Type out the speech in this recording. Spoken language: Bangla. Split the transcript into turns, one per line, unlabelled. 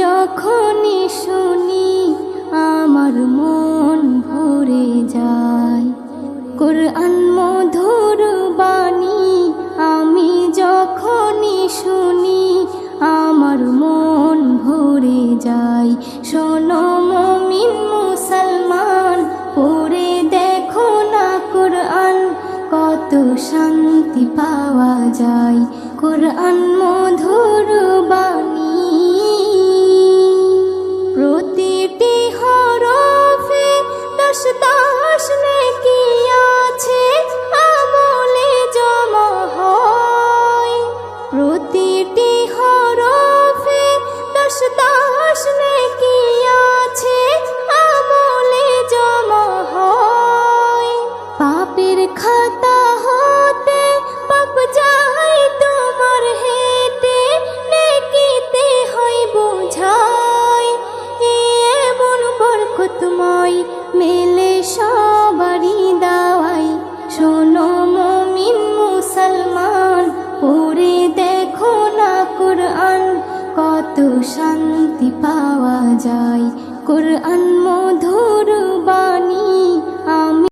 যখনই শুনি আমার মন ভরে যায়। কোরআন মধুর বাণী আমি যখনই শুনি আমার মন ভরে যায়। শোনো মুমিন মুসলমান, পড়ে দেখো না কোরআন, কত শান্তি পাওয়া যায়। কোরআন মধুর বাণী, প্রতিটি হরফে 10 10 নেকি আছে, আমলে জমা হয়। প্রতিটি হরফে 10 10 নেকি আছে, আমলে জমা হয়। পাপের খাতা হতে পাপ যায় তোমার হেঁটে, নেকিতে হয় বোঝাই। এমন বরকতময় মেলে সবারই দাওয়াই। শোনো মুমিন মুসলমান, পড়ে দেখো না কোরআন, কত শান্তি পাওয়া যায়। কোরআন মধুর বাণী